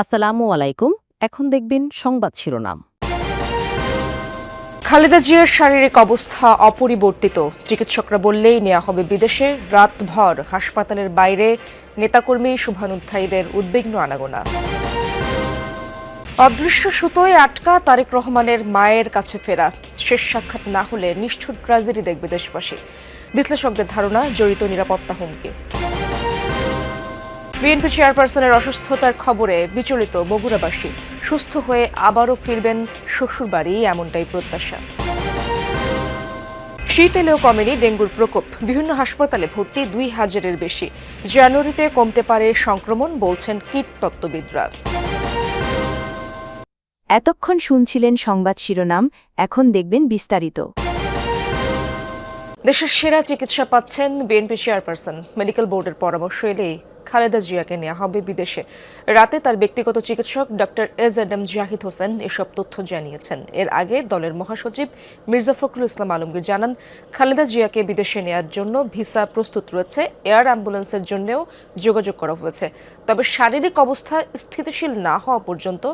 আসসালামু আলাইকুম। এখন দেখবেন সংবাদ শিরোনাম। খালেদা জিয়ার শারীরিক অবস্থা অপরিবর্তিত, চিকিৎসকরা বললেই নেওয়া হবে বিদেশে। রাতভর হাসপাতালের বাইরে নেতাকর্মী শুভানুধ্যায়ীদের উদ্বিগ্ন আনাগোনা। অদৃশ্য সুতোয় আটকা তারেক রহমানের মায়ের কাছে ফেরা, শেষ সাক্ষাৎ না হলে নিষ্ঠুর ট্র্যাজেডি দেখবে দেশবাসী। বিশ্লেষকদের ধারণা জড়িত নিরাপত্তা হুমকি। বিএনপি চেয়ারপারসনের অসুস্থতার খবরে বিচলিত বগুড়াবাসী, সুস্থ হয়ে আবারও ফিরবেন শ্বশুরবাড়ি, এমনটাই প্রত্যাশা। শীত এলেও কমেনি ডেঙ্গুর প্রকোপ, বিভিন্ন হাসপাতালে ভর্তি ২,০০০-এর বেশি। জানুয়ারিতে কমতে পারে সংক্রমণ, বলছেন কীটতত্ত্ববিদরা। এতক্ষণ শুনছিলেন সংবাদ শিরোনাম, এখন দেখবেন বিস্তারিত। দেশের সেরা চিকিৎসা পাচ্ছেন বিএনপি চেয়ারপারসন। মেডিকেল বোর্ডের পরামর্শ এলেই খালেদা জিয়াকে নেওয়া হবে বিদেশে। রাতে তার ব্যক্তিগত চিকিৎসক ডক্টর এজএডএম জাহিদ হোসেন এসব তথ্য জানিয়েছেন। এর আগে দলের মহাসচিব মির্জা ফখরুল ইসলাম আলমগীর জানান, খালেদা জিয়াকে বিদেশে নেয়ার জন্য ভিসা প্রস্তুত রয়েছে, এয়ার অ্যাম্বুলেন্সের জন্যও যোগাযোগ করা হয়েছে। তবে শারীরিক অবস্থা স্থিতিশীল না হওয়া পর্যন্ত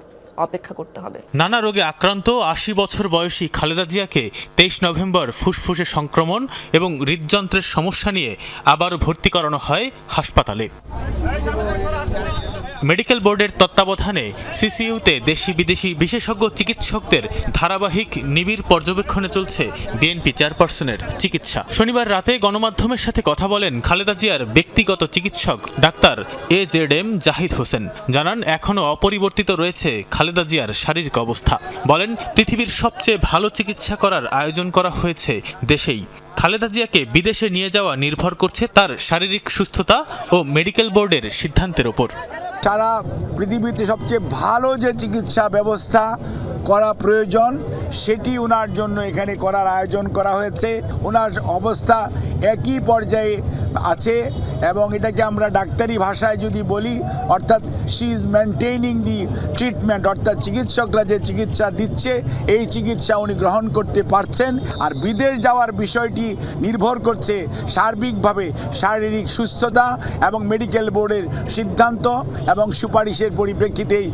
অপেক্ষা করতে হবে। নানা রোগে আক্রান্ত ৮০ বছর বয়সী খালেদা জিয়াকে ২৩ নভেম্বর ফুসফুসে সংক্রমণ এবং হৃদযন্ত্রের সমস্যা নিয়ে আবারও ভর্তি করানো হয় হাসপাতালে। মেডিকেল বোর্ডের তত্ত্বাবধানে সিসিইউতে দেশি বিদেশি বিশেষজ্ঞ চিকিৎসকদের ধারাবাহিক নিবিড় পর্যবেক্ষণে চলছে বিএনপি চেয়ারপারসনের চিকিৎসা। শনিবার রাতে গণমাধ্যমের সাথে কথা বলেন খালেদা জিয়ার ব্যক্তিগত চিকিৎসক ডাক্তার এজএডএম জাহিদ হোসেন। জানান, এখনও অপরিবর্তিত রয়েছে খালেদা জিয়ার শারীরিক অবস্থা। বলেন, পৃথিবীর সবচেয়ে ভালো চিকিৎসা করার আয়োজন করা হয়েছে দেশেই। খালেদা জিয়াকে বিদেশে নিয়ে যাওয়া নির্ভর করছে তার শারীরিক সুস্থতা ও মেডিকেল বোর্ডের সিদ্ধান্তের ওপর। সারা পৃথিবীতে সবচেয়ে ভালো যে চিকিৎসা ব্যবস্থা করা প্রয়োজন সেটি ওনার জন্য এখানে করার আয়োজন করা হয়েছে। ওনার অবস্থা একই পর্যায়ে আছে এবং এটাকে আমরা ডাক্তারি ভাষায় যদি বলি, অর্থাৎ শি ইজ মেনটেইনিং দি ট্রিটমেন্ট, অর্থাৎ চিকিৎসকরা যে চিকিৎসা দিচ্ছে এই চিকিৎসা উনি গ্রহণ করতে পারছেন। আর বিদেশ যাওয়ার বিষয়টি নির্ভর করছে সার্বিকভাবে শারীরিক সুস্থতা এবং মেডিকেল বোর্ডের সিদ্ধান্ত এবং সুপারিশের পরিপ্রেক্ষিতেই।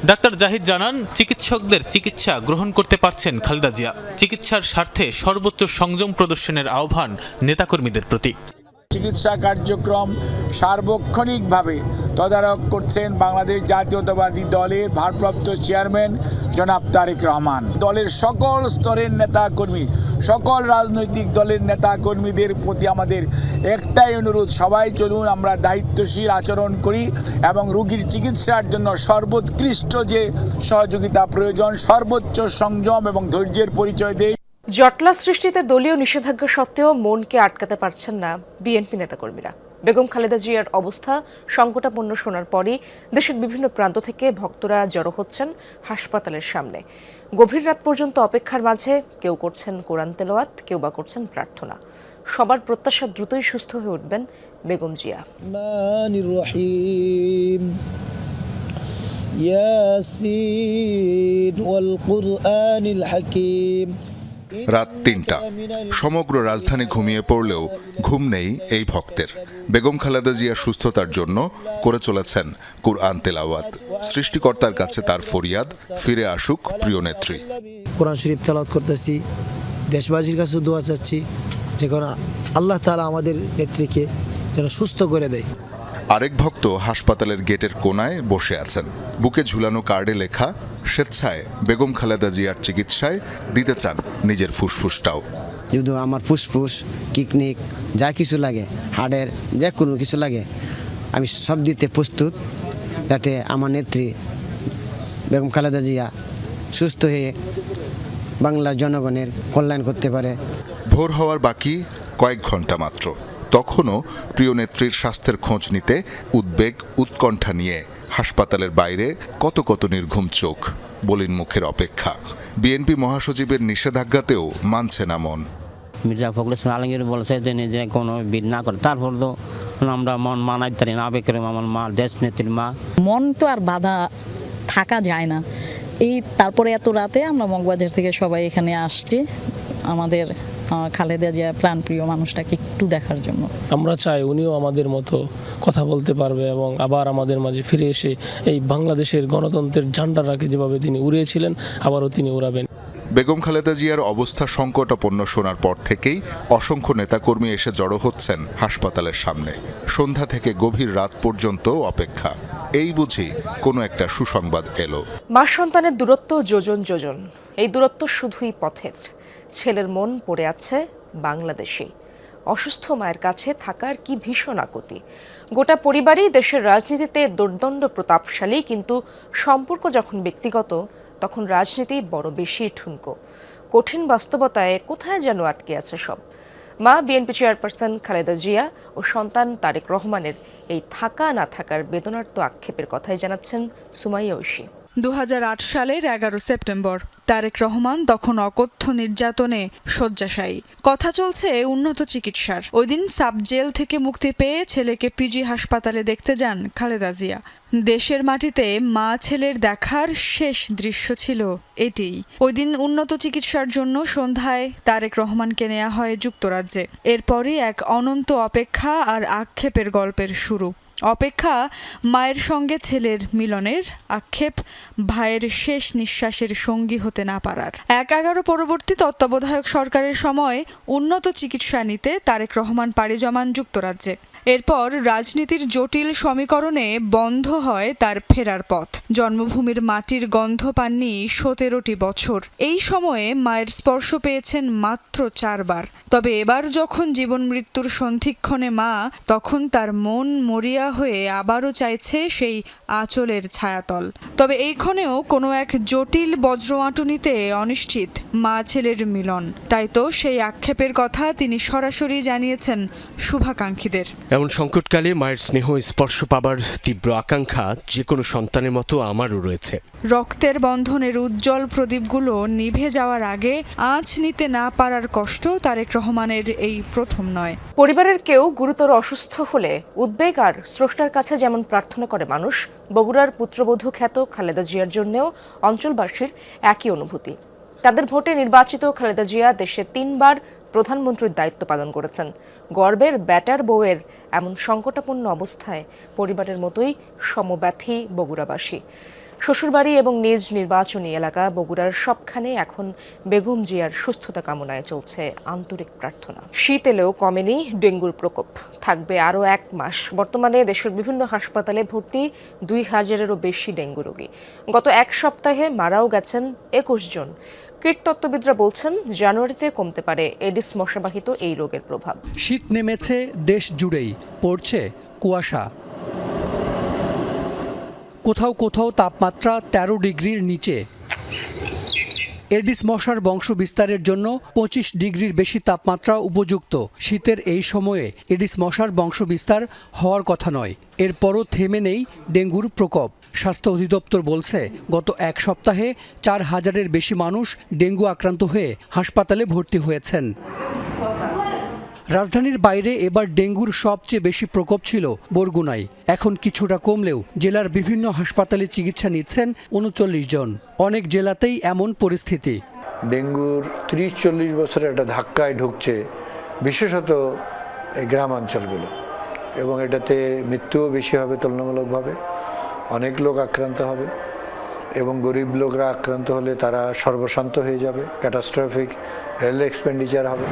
ডাক্তার জাহিদ জানান, চিকিৎসকদের চিকিৎসা গ্রহণ করতে পারছেন খালেদা জিয়া। চিকিৎসার স্বার্থে সর্বোচ্চ সংযম প্রদর্শনের আহ্বান নেতাকর্মীদের প্রতি। চিকিৎসা কার্যক্রম সার্বক্ষণিকভাবে তদারক করছেন বাংলাদেশ জাতীয়তাবাদী দলের ভারপ্রাপ্ত চেয়ারম্যান জনাব তারেক রহমান। দলের সকল স্তরের নেতাকর্মী, সকল রাজনৈতিক দলের নেতাকর্মীদের প্রতি আমাদের একটাই অনুরোধ, সবাই চলুন আমরা দায়িত্বশীল আচরণ করি এবং রোগীর চিকিৎসার জন্য সর্বোৎকৃষ্ট যে সহযোগিতা প্রয়োজন সর্বোচ্চ সংযম এবং ধৈর্যের পরিচয় দেই। জটলা সৃষ্টিতে দলীয় নিষেধাজ্ঞা সত্ত্বেও মনকে আটকাতে পারছেন না বিএনপি নেতাকর্মীরা। বেগম খালেদা জিয়ার অবস্থা সংকটাপন্ন শোনার পরই দেশের বিভিন্ন প্রান্ত থেকে ভক্তরা জড়ো হচ্ছেন হাসপাতালের সামনে। গভীর রাত পর্যন্ত অপেক্ষার মাঝে কেউ করছেন কোরআন তেলাওয়াত, কেউ বা করছেন প্রার্থনা। সবার প্রত্যাশা দ্রুতই সুস্থ হয়ে উঠবেন বেগম জিয়া। রাত ৩টা, সমগ্র রাজধানী ঘুমিয়ে পড়লেও ঘুম নেই এই ভক্তের। বেগম খালেদা জিয়ার সুস্থতার জন্য করে চলেছেন কুরআন তেলাওয়াত। সৃষ্টিকর্তার কাছে তার ফরিয়াদ, ফিরে আসুক প্রিয় নেত্রী। কোরআন শরীফ তেলাওয়াত করতেছি, দেশবাসীর কাছে দোয়া চাচ্ছি যে আল্লাহ তাআলা আমাদের নেত্রীকে যেন সুস্থ করে দেয়। আরেক ভক্ত হাসপাতালের গেটের কোনায় বসে আছেন। বুকে ঝুলানো কার্ডে লেখা, স্বেচ্ছায় বেগম খালেদা জিয়ার চিকিৎসায় দিতে চান নিজের ফুসফুসটাও। যদি আমার ফুসফুস, কিডনি যা কিছু লাগে, হার্টের যে কোনো কিছু লাগে, আমি সব দিতে প্রস্তুত, যাতে আমার নেত্রী বেগম খালেদা জিয়া সুস্থ হয়ে বাংলার জনগণের কল্যাণ করতে পারে। ভোর হওয়ার বাকি কয়েক ঘন্টা মাত্র, তখনও প্রিয় নেত্রীর স্বাস্থ্যের খোঁজ নিতে উদ্বেগ উৎকণ্ঠা নিয়ে হাসপাতালের বাইরে কত কত নির্ঘুম চোখ, বলিন মুখের অপেক্ষা। বিএনপি মহাসচিবের নিষেধাজ্ঞাতেও মানছে না মন। মির্জা ফখরুল ইসলাম আলমগীর বলেছে যে কোনো বিদ না করে, তারপর তো আমরা মন মানাইতে পারি না। আবেগ করে আমার মা, দেশ নেত্রীর মা, মন তো আর বাধা থাকা যায় না। তারপরে এত রাতে আমরা মগবাজার থেকে সবাই এখানে আসছি আমাদের খালেদা জিয়া প্রাণপ্রিয় মানুষটাকে একটু দেখার জন্য। আমরা চাই উনিও আমাদের মতো কথা বলতে পারবে এবং আবার আমাদের মাঝে ফিরে এসে এই বাংলাদেশের গণতন্ত্রের ঝান্ডাটাকে যেভাবে তিনি উড়িয়েছিলেন আবারও তিনি উড়াবেন। বেগম খালেদা জিয়ার অবস্থা সংকটাপন্ন শোনার পর থেকেই অসংখ্য নেতাকর্মী এসে জড়ো হচ্ছেন হাসপাতালের সামনে। সন্ধ্যা থেকে গভীর রাত পর্যন্ত অপেক্ষা। এই বুঝি কোনো একটা সুসংবাদ এলো। মা সন্তানের দূরত্ব যোজন যোজন, এই দূরত্ব শুধুই পথের। ছেলের মন পড়ে আছে বাংলাদেশে। অসুস্থ মায়ের কাছে থাকার কি ভীষণ আকুতি। গোটা পরিবারই দেশের রাজনীতিতে দুর্দণ্ড প্রতাপশালী, কিন্তু সম্পর্ক যখন ব্যক্তিগত তখন রাজনীতি বড় বেশি ঠুনকো। কঠিন বাস্তবতায় কোথায় যেন আটকে আছে সব। মা বিএনপি চেয়ারপারসন খালেদা জিয়া ও সন্তান তারেক রহমানের এই থাকা না থাকার বেদনার্ত আক্ষেপের কথাই জানাচ্ছেন সুমাইয়া ঐশী। 2008 সালের 11 সেপ্টেম্বর তারেক রহমান তখন অকথ্য নির্যাতনে শয্যাশায়ী। কথা চলছে উন্নত চিকিৎসার। ওই দিন সাব জেল থেকে মুক্তি পেয়ে ছেলেকে পিজি হাসপাতালে দেখতে যান খালেদা জিয়া। দেশের মাটিতে মা ছেলের দেখার শেষ দৃশ্য ছিল এটিই। ওই দিন উন্নত চিকিৎসার জন্য সন্ধ্যায় তারেক রহমানকে নেওয়া হয় যুক্তরাজ্যে। এরপরই এক অনন্ত অপেক্ষা আর আক্ষেপের গল্পের শুরু। অপেক্ষা মায়ের সঙ্গে ছেলের মিলনের, আক্ষেপ ভাইয়ের শেষ নিঃশ্বাসের সঙ্গী হতে না পারার। 11 পরবর্তী তত্ত্বাবধায়ক সরকারের সময় উন্নত চিকিৎসা নিতে তারেক রহমান পাড়ি জমান যুক্তরাজ্যে। এরপর রাজনীতির জটিল সমীকরণে বন্ধ হয় তার ফেরার পথ। জন্মভূমির মাটির গন্ধ পাননি 17টি বছর। এই সময়ে মায়ের স্পর্শ পেয়েছেন মাত্র 4 বার। তবে এবার যখন জীবন মৃত্যুর সন্ধিক্ষণে মা, তখন তার মন মরিয়া হয়ে আবারও চাইছে সেই আঁচলের ছায়াতল। তবে এইক্ষণেও কোনো এক জটিল বজ্রআঁটুনিতে অনিশ্চিত মা ছেলের মিলন। তাই তো সেই আক্ষেপের কথা তিনি সরাসরি জানিয়েছেন শুভাকাঙ্ক্ষীদের। এমন সংকটকালে মায়ের স্নেহ স্পর্শ পাবার তীব্র আকাঙ্ক্ষা যে কোনো সন্তানের মতো আমারও রয়েছে। রক্তের বন্ধনের উজ্জ্বল প্রদীপগুলো নিভে যাওয়ার আগে আঁচ নিতে না পারার কষ্ট তারেক রহমানের এই প্রথম নয়। পরিবারের কেউ গুরুতর অসুস্থ হলে উদ্বেগ আর স্রষ্টার কাছে যেমন প্রার্থনা করে মানুষ, বগুড়ার পুত্রবধূ খ্যাত খালেদা জিয়ার জন্যও অঞ্চলবাসীর একই অনুভূতি। তাদের ভোটে নির্বাচিত খালেদা জিয়া দেশে 3 বার প্রধানমন্ত্রীর দায়িত্ব পালন করেছেন। গর্বের ব্যাটার বউয়ের এমন সংকটাপন্ন অবস্থায় পরিবারের মতোই সমব্যথী বগুড়াবাসী। শ্বশুরবাড়ি এবং নিজ নির্বাচনী এলাকা বগুড়ার সবখানে এখন বেগম জিয়ার সুস্থতা কামনায় চলছে আন্তরিক প্রার্থনা। শীত এলেও কমেনি ডেঙ্গুর প্রকোপ, থাকবে আরও 1 মাস। বর্তমানে দেশের বিভিন্ন হাসপাতালে ভর্তি 2000-এরও বেশি ডেঙ্গু রোগী। গত 1 সপ্তাহে মারাও গেছেন 21 জন। কীটতত্ত্ববিদরা বলছেন জানুয়ারিতে কমতে পারে এডিস মশাবাহিত এই রোগের প্রভাব। শীত নেমেছে দেশ জুড়েই, পড়ছে কুয়াশা। কোথাও কোথাও তাপমাত্রা 13 ডিগ্রির নিচে। এডিস মশার বংশ বিস্তারের জন্য 25 ডিগ্রির বেশি তাপমাত্রা উপযুক্ত। শীতের এই সময়ে এডিস মশার বংশ বিস্তার হওয়ার কথা নয়। এরপরও থেমে নেই ডেঙ্গুর প্রকোপ। স্বাস্থ্য অধিদপ্তর বলছে গত 1 সপ্তাহে 4000-এর বেশি মানুষ ডেঙ্গু আক্রান্ত হয়ে হাসপাতালে ভর্তি হয়েছেন। রাজধানীর বাইরে এবার ডেঙ্গুর সবচেয়ে বেশি প্রকোপ ছিল বরগুনায়। এখন কিছুটা কমলেও জেলার বিভিন্ন হাসপাতালে চিকিৎসা নিচ্ছেন 39 জন। অনেক জেলাতেই এমন পরিস্থিতি। ডেঙ্গুর 30-40 বছরের একটা ধাক্কায় ঢুকছে, বিশেষত এই গ্রামাঞ্চলগুলো, এবং এটাতে মৃত্যুও বেশি হবে তুলনামূলকভাবে। অনেক লোক আক্রান্ত হবে এবং গরিব লোকরা আক্রান্ত হলে তারা সর্বশান্ত হয়ে যাবে, ক্যাটাস্ট্রফিক হেলথ এক্সপেন্ডিচার হবে।